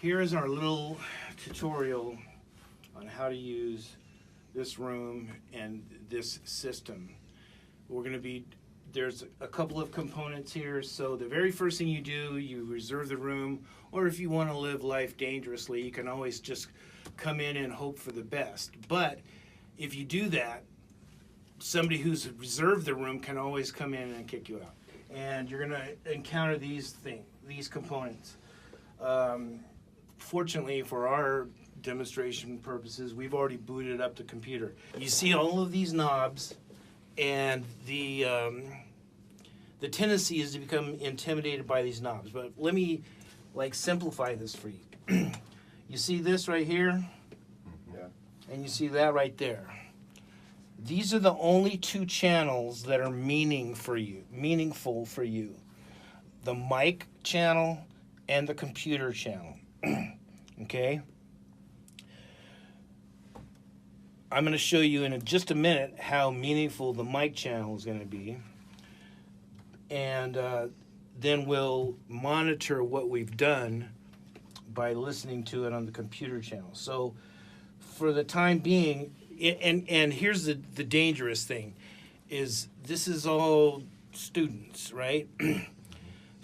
Here is our little tutorial on how to use this room and this system. We're going to be, there's a couple of components here. So the very first thing you do, you reserve the room, or if you want to live life dangerously, you can always just come in and hope for the best. But if you do that, somebody who's reserved the room can always come in and kick you out. And you're going to encounter these components. Fortunately for our demonstration purposes, we've already booted up the computer. You see all of these knobs, and the tendency is to become intimidated by these knobs. But let me simplify this for you. You see this right here? Yeah. And you see that right there. These are the only two channels that are meaningful for you. The mic channel and the computer channel. Okay? I'm going to show you in just a minute how meaningful the mic channel is going to be. And then we'll monitor what we've done by listening to it on the computer channel. So for the time being, and here's the dangerous thing, is this is all students, right?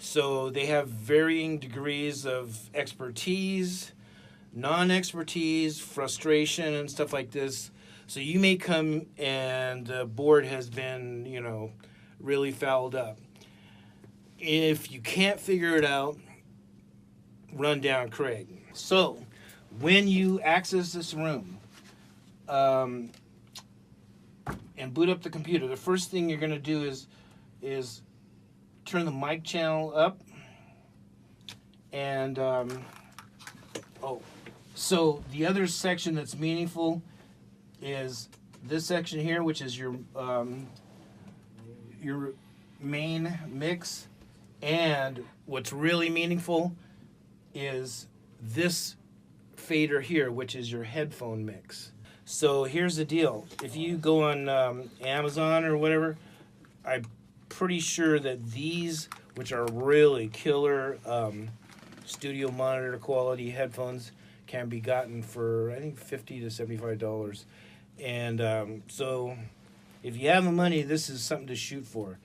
So they have varying degrees of expertise, non-expertise, frustration, and stuff like this. So you may come and the board has been, really fouled up. If you can't figure it out, run down Craig. So when you access this room and boot up the computer, the first thing you're going to do is turn the mic channel up, and so the other section that's meaningful is this section here, which is your main mix, and what's really meaningful is this fader here, which is your headphone mix. So here's the deal. If you go on Amazon or whatever, I'm pretty sure that these, which are really killer studio monitor quality headphones, can be gotten for, I think, $50 to $75. And so if you have the money, this is something to shoot for.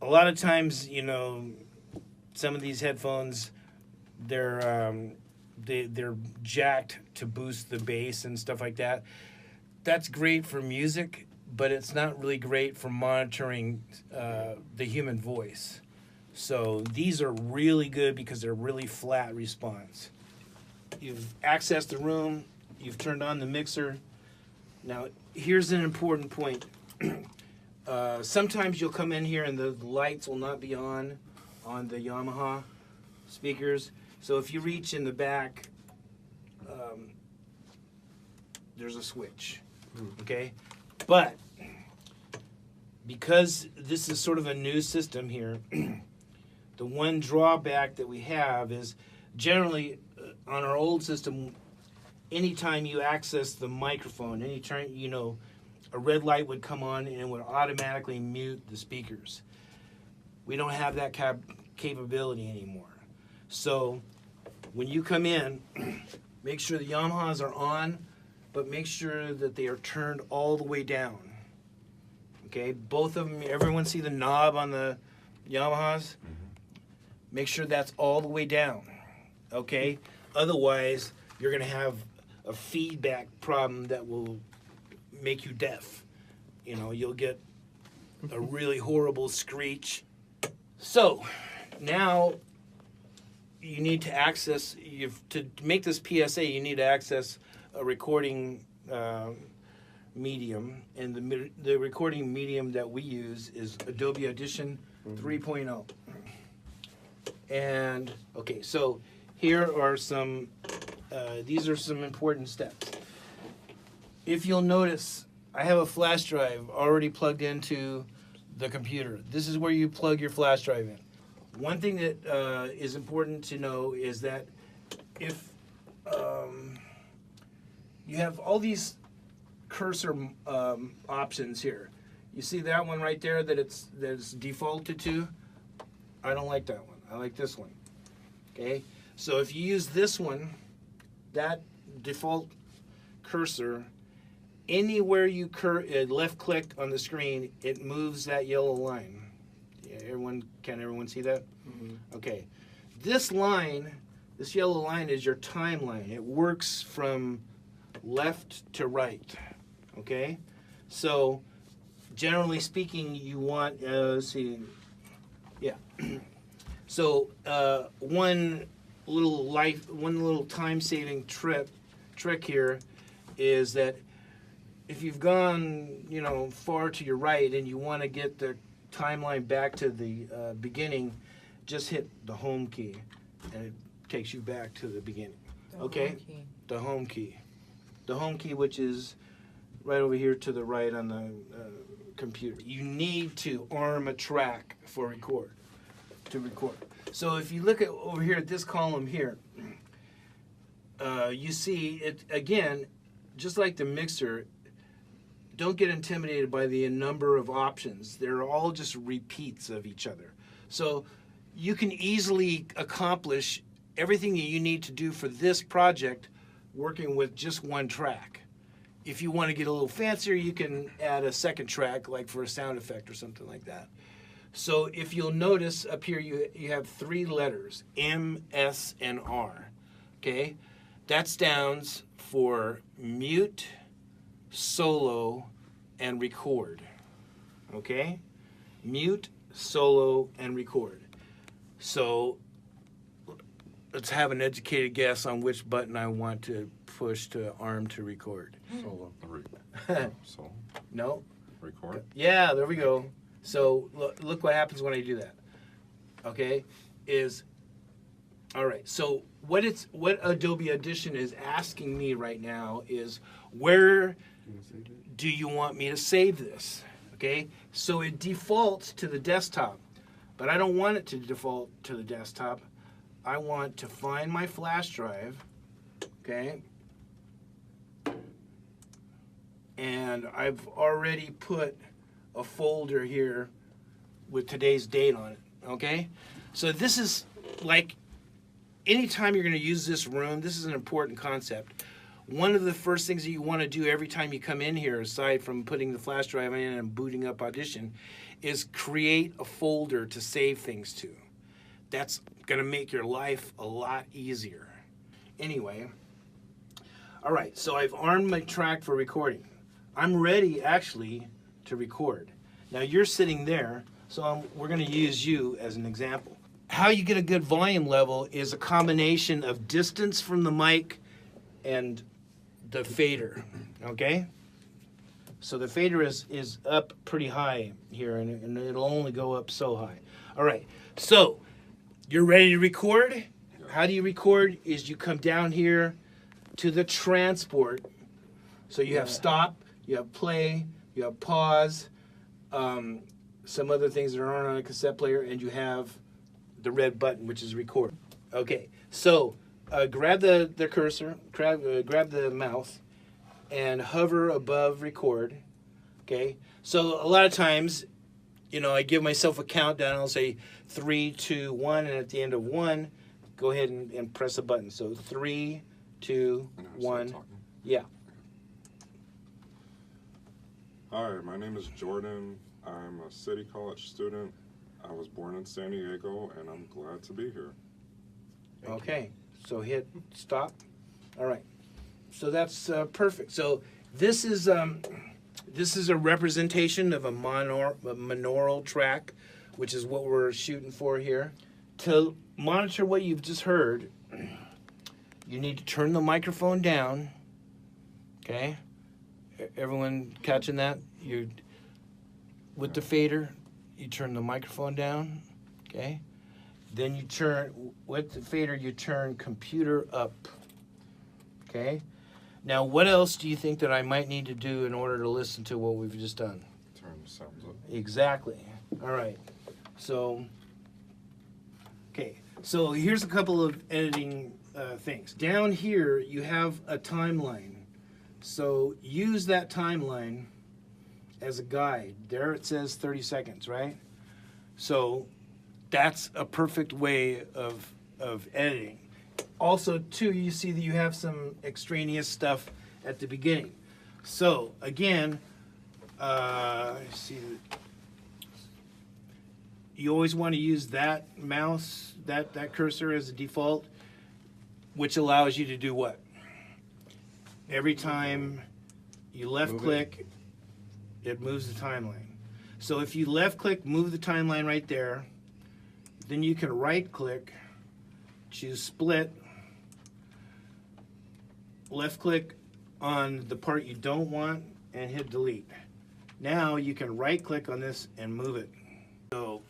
A lot of times, some of these headphones, they're jacked to boost the bass and stuff like that. That's great for music, but it's not really great for monitoring the human voice. So these are really good because they're really flat response. You've accessed the room, you've turned on the mixer. Now here's an important point. Sometimes you'll come in here and the lights will not be on the Yamaha speakers. So if you reach in the back, there's a switch, okay? But because this is sort of a new system here, the one drawback that we have is generally on our old system, anytime you access the microphone, anytime, a red light would come on and it would automatically mute the speakers. We don't have that capability anymore. So when you come in, make sure the Yamahas are on, but make sure that they are turned all the way down. Okay, both of them, everyone see the knob on the Yamahas? Make sure that's all the way down, okay? Otherwise, you're gonna have a feedback problem that will make you deaf. You'll get a really horrible screech. So now you need to access, to make this PSA, you need to access a recording medium, and the recording medium that we use is Adobe Audition 3.0. And okay, so here are some, these are some important steps. If you'll notice, I have a flash drive already plugged into the computer. This is where you plug your flash drive in. One thing that is important to know is that if you have all these cursor options here, you see that one right there that's defaulted to? I don't like that one. I like this one. Okay, So if you use this one, that default cursor, anywhere you left click on the screen, it moves that yellow line. Yeah, can everyone see that? Mm-hmm. Okay. This line, this yellow line is your timeline. It works from left to right. Okay? So generally speaking, you want, let's see, yeah. So one little time-saving trick here is that if you've gone, far to your right and you want to get the timeline back to the beginning, just hit the home key, and it takes you back to the beginning. Okay? The home key. The home key, which is right over here to the right on the computer. You need to arm a track to record. So if you look at over here at this column here, you see it again, just like the mixer. Don't get intimidated by the number of options. They're all just repeats of each other. So you can easily accomplish everything that you need to do for this project working with just one track. If you want to get a little fancier, you can add a second track, like for a sound effect or something like that. So if you'll notice up here, you have 3 letters, M, S, and R. Okay? That stands for mute, solo, and record. Okay? Mute, solo, and record. So let's have an educated guess on which button I want to push to arm to record. Solo. Solo. No. Record. Yeah, there we go. So look what happens when I do that. Okay? All right. So what Adobe Audition is asking me right now is, where do you want me to save this? Okay? So it defaults to the desktop, but I don't want it to default to the desktop. I want to find my flash drive, okay? And I've already put a folder here with today's date on it, okay? So this is like, anytime you're gonna use this room, this is an important concept. One of the first things that you wanna do every time you come in here, aside from putting the flash drive in and booting up Audition, is create a folder to save things to. That's gonna make your life a lot easier. Anyway, all right, so I've armed my track for recording. I'm ready actually to record. Now you're sitting there, so we're gonna use you as an example. How you get a good volume level is a combination of distance from the mic and the fader, okay? So the fader is up pretty high here, and it'll only go up so high. All right, so you're ready to record? How do you record? Is you come down here to the transport. So you have stop, you have play, you have pause, some other things that aren't on a cassette player, and you have the red button, which is record. Okay, so grab the cursor, grab the mouse, and hover above record. Okay, so a lot of times, I give myself a countdown. I'll say 3, 2, 1, and at the end of 1, go ahead and press a button. So 3, 2, 1. Yeah. Hi, my name is Jordan. I'm a City College student. I was born in San Diego, and I'm glad to be here. Okay, so hit stop. All right, so that's perfect. So this is a representation of a monaural track, which is what we're shooting for here. To monitor what you've just heard, you need to turn the microphone down. Okay, everyone catching that? With the fader, you turn the microphone down. Okay, then you turn with the fader. You turn computer up. Okay. Now, what else do you think that I might need to do in order to listen to what we've just done? Turn the sounds up. Exactly. All right. So, okay. So here's a couple of editing things. Down here, you have a timeline. So use that timeline as a guide. There it says 30 seconds, right? So that's a perfect way of editing. also, too, you see that you have some extraneous stuff at the beginning. So, again, see, you always want to use that mouse, that cursor as a default, which allows you to do what? Every time you left click, it moves the timeline. So if you left click, move the timeline right there, then you can right click, choose split, left click on the part you don't want, and hit delete. Now you can right click on this and move it. So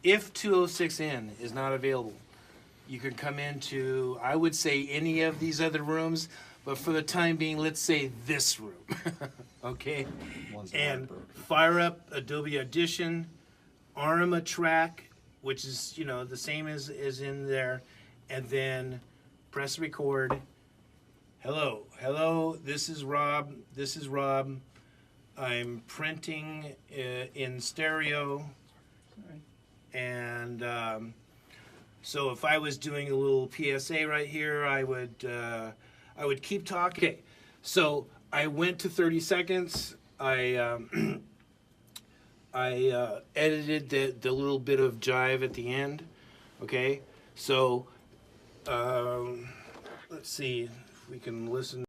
if 206N is not available, you can come into, I would say, any of these other rooms, but for the time being, let's say this room, okay? And fire up Adobe Audition, arm a track, which is, you know, the same as in there, and then press record. Hello, this is Rob, I'm printing in stereo, and so if I was doing a little PSA right here, I would keep talking. Okay, so I went to 30 seconds. I edited the little bit of jive at the end. Okay, so let's see if we can listen.